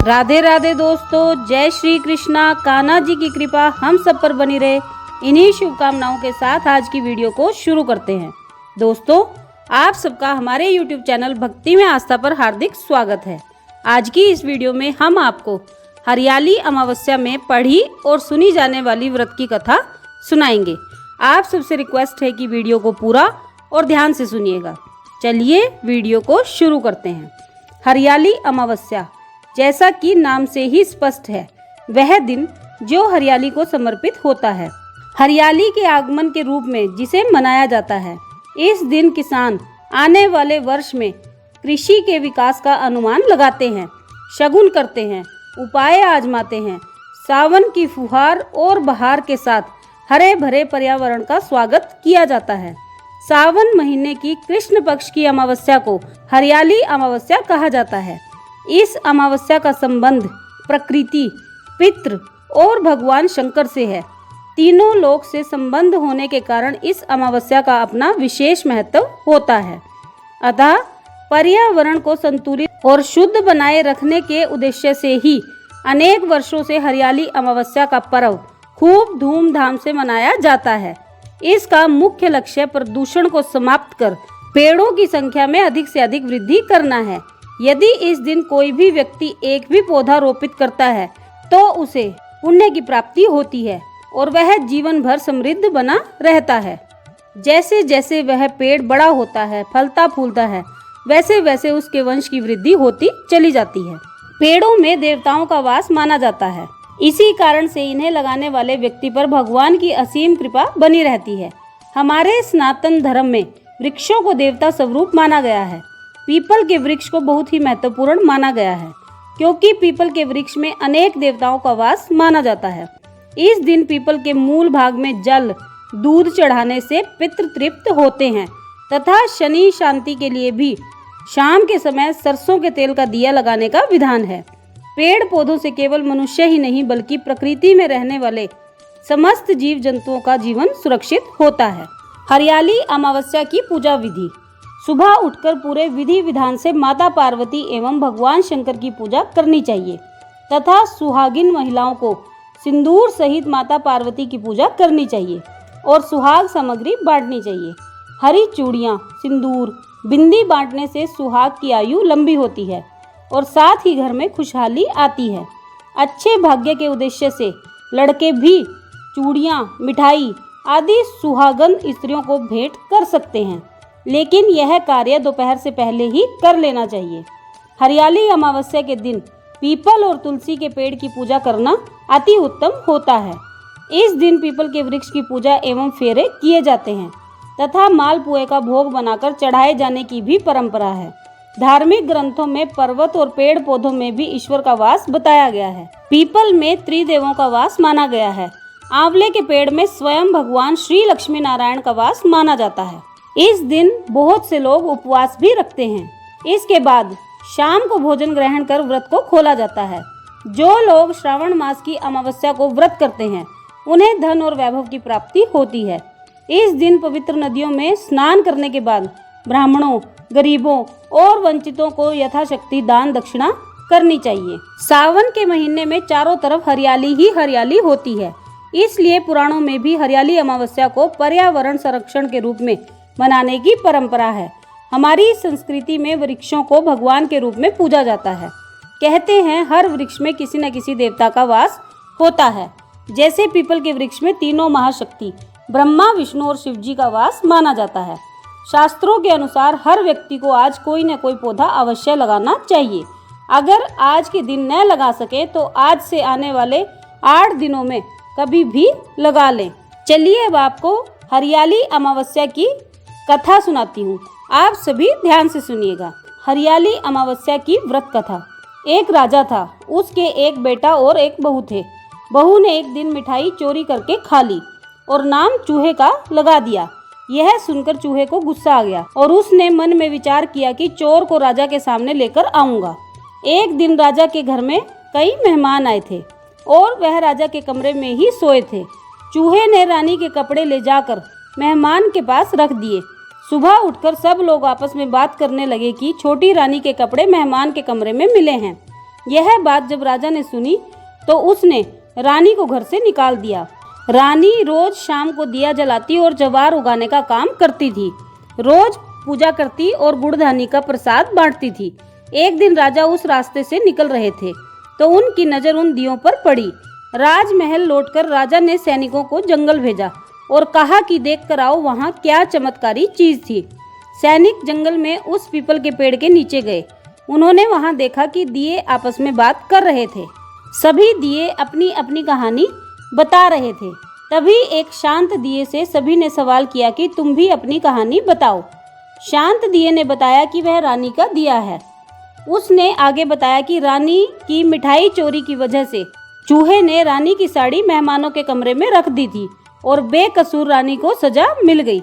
राधे राधे दोस्तों, जय श्री कृष्णा। कान्हा जी की कृपा हम सब पर बनी रहे, इन्हीं शुभकामनाओं के साथ आज की वीडियो को शुरू करते हैं। दोस्तों, आप सबका हमारे YouTube चैनल भक्ति में आस्था पर हार्दिक स्वागत है। आज की इस वीडियो में हम आपको हरियाली अमावस्या में पढ़ी और सुनी जाने वाली व्रत की कथा सुनाएंगे। आप सबसे रिक्वेस्ट है कि वीडियो को पूरा और ध्यान से सुनिएगा। चलिए वीडियो को शुरू करते हैं। हरियाली अमावस्या, जैसा कि नाम से ही स्पष्ट है, वह दिन जो हरियाली को समर्पित होता है, हरियाली के आगमन के रूप में जिसे मनाया जाता है। इस दिन किसान आने वाले वर्ष में कृषि के विकास का अनुमान लगाते हैं, शगुन करते हैं, उपाय आजमाते हैं। सावन की फुहार और बहार के साथ हरे भरे पर्यावरण का स्वागत किया जाता है। सावन महीने की कृष्ण पक्ष की अमावस्या को हरियाली अमावस्या कहा जाता है। इस अमावस्या का संबंध प्रकृति, पितृ और भगवान शंकर से है। तीनों लोक से संबंध होने के कारण इस अमावस्या का अपना विशेष महत्व होता है। अतः पर्यावरण को संतुलित और शुद्ध बनाए रखने के उद्देश्य से ही अनेक वर्षों से हरियाली अमावस्या का पर्व खूब धूमधाम से मनाया जाता है। इसका मुख्य लक्ष्य प्रदूषण को समाप्त कर पेड़ों की संख्या में अधिक से अधिक वृद्धि करना है। यदि इस दिन कोई भी व्यक्ति एक भी पौधा रोपित करता है तो उसे पुण्य की प्राप्ति होती है और वह जीवन भर समृद्ध बना रहता है। जैसे जैसे वह पेड़ बड़ा होता है, फलता फूलता है, वैसे वैसे उसके वंश की वृद्धि होती चली जाती है। पेड़ों में देवताओं का वास माना जाता है, इसी कारण से इन्हें लगाने वाले व्यक्ति पर भगवान की असीम कृपा बनी रहती है। हमारे सनातन धर्म में वृक्षों को देवता स्वरूप माना गया है। पीपल के वृक्ष को बहुत ही महत्वपूर्ण माना गया है, क्योंकि पीपल के वृक्ष में अनेक देवताओं का वास माना जाता है। इस दिन पीपल के मूल भाग में जल, दूध चढ़ाने से पितृ तृप्त होते हैं तथा शनि शांति के लिए भी शाम के समय सरसों के तेल का दिया लगाने का विधान है। पेड़ पौधों से केवल मनुष्य ही नहीं बल्कि प्रकृति में रहने वाले समस्त जीव जंतुओं का जीवन सुरक्षित होता है। हरियाली अमावस्या की पूजा विधि। सुबह उठकर पूरे विधि विधान से माता पार्वती एवं भगवान शंकर की पूजा करनी चाहिए तथा सुहागिन महिलाओं को सिंदूर सहित माता पार्वती की पूजा करनी चाहिए और सुहाग सामग्री बांटनी चाहिए। हरी चूड़ियाँ, सिंदूर, बिंदी बांटने से सुहाग की आयु लंबी होती है और साथ ही घर में खुशहाली आती है। अच्छे भाग्य के उद्देश्य से लड़के भी चूड़ियाँ, मिठाई आदि सुहागन स्त्रियों को भेंट कर सकते हैं, लेकिन यह कार्य दोपहर से पहले ही कर लेना चाहिए। हरियाली अमावस्या के दिन पीपल और तुलसी के पेड़ की पूजा करना अति उत्तम होता है। इस दिन पीपल के वृक्ष की पूजा एवं फेरे किए जाते हैं तथा मालपुए का भोग बनाकर चढ़ाए जाने की भी परंपरा है। धार्मिक ग्रंथों में पर्वत और पेड़ पौधों में भी ईश्वर का वास बताया गया है। पीपल में त्रिदेवों का वास माना गया है। आंवले के पेड़ में स्वयं भगवान श्री लक्ष्मी नारायण का वास माना जाता है। इस दिन बहुत से लोग उपवास भी रखते हैं। इसके बाद शाम को भोजन ग्रहण कर व्रत को खोला जाता है। जो लोग श्रावण मास की अमावस्या को व्रत करते हैं उन्हें धन और वैभव की प्राप्ति होती है। इस दिन पवित्र नदियों में स्नान करने के बाद ब्राह्मणों, गरीबों और वंचितों को यथाशक्ति दान दक्षिणा करनी चाहिए। सावन के महीने में चारों तरफ हरियाली ही हरियाली होती है, इसलिए पुराणों में भी हरियाली अमावस्या को पर्यावरण संरक्षण के रूप में मनाने की परंपरा है। हमारी संस्कृति में वृक्षों को भगवान के रूप में पूजा जाता है। कहते हैं हर वृक्ष में किसी न किसी देवता का वास होता है। जैसे पीपल के वृक्ष में तीनों महाशक्ति ब्रह्मा, विष्णु और शिव जी का वास माना जाता है। शास्त्रों के अनुसार हर व्यक्ति को आज कोई न कोई पौधा अवश्य लगाना चाहिए। अगर आज के दिन न लगा सके तो आज से आने वाले 8 दिनों में कभी भी लगा लें। चलिए अब आपको हरियाली अमावस्या की कथा सुनाती हूँ। आप सभी ध्यान से सुनिएगा। हरियाली अमावस्या की व्रत कथा। एक राजा था, उसके एक बेटा और एक बहू थे। बहू ने एक दिन मिठाई चोरी करके खा ली और नाम चूहे का लगा दिया। यह सुनकर चूहे को गुस्सा आ गया और उसने मन में विचार किया कि चोर को राजा के सामने लेकर आऊंगा। एक दिन राजा के घर में कई मेहमान आए थे और वह राजा के कमरे में ही सोए थे। चूहे ने रानी के कपड़े ले जाकर मेहमान के पास रख दिए। सुबह उठकर सब लोग आपस में बात करने लगे कि छोटी रानी के कपड़े मेहमान के कमरे में मिले हैं। यह बात जब राजा ने सुनी तो उसने रानी को घर से निकाल दिया। रानी रोज शाम को दिया जलाती और ज्वार उगाने का काम करती थी। रोज पूजा करती और गुड़धानी का प्रसाद बांटती थी। एक दिन राजा उस रास्ते से निकल रहे थे तो उनकी नजर उन दियों पर पड़ी। राजमहल लौटकर राजा ने सैनिकों को जंगल भेजा और कहा कि देख कर आओ वहाँ क्या चमत्कारी चीज थी। सैनिक जंगल में उस पीपल के पेड़ के नीचे गए। उन्होंने वहाँ देखा कि दिए आपस में बात कर रहे थे। सभी दिए अपनी अपनी कहानी बता रहे थे। तभी एक शांत दिए से सभी ने सवाल किया कि तुम भी अपनी कहानी बताओ। शांत दिए ने बताया कि वह रानी का दिया है। उसने आगे बताया कि रानी की मिठाई चोरी की वजह से चूहे ने रानी की साड़ी मेहमानों के कमरे में रख दी थी और बेकसूर रानी को सजा मिल गई।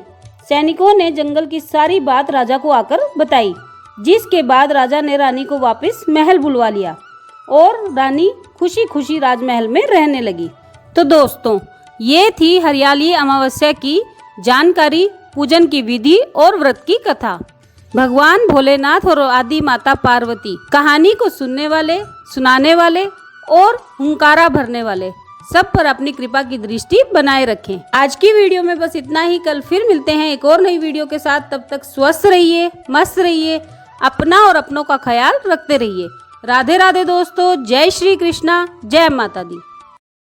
सैनिकों ने जंगल की सारी बात राजा को आकर बताई, जिसके बाद राजा ने रानी को वापस महल बुलवा लिया और रानी खुशी खुशी राजमहल में रहने लगी। तो दोस्तों, ये थी हरियाली अमावस्या की जानकारी, पूजन की विधि और व्रत की कथा। भगवान भोलेनाथ और आदि माता पार्वती कहानी को सुनने वाले, सुनाने वाले और हुंकारा भरने वाले सब पर अपनी कृपा की दृष्टि बनाए रखें। आज की वीडियो में बस इतना ही। कल फिर मिलते हैं एक और नई वीडियो के साथ। तब तक स्वस्थ रहिए, मस्त रहिए, अपना और अपनों का ख्याल रखते रहिए। राधे राधे दोस्तों, जय श्री कृष्णा, जय माता दी।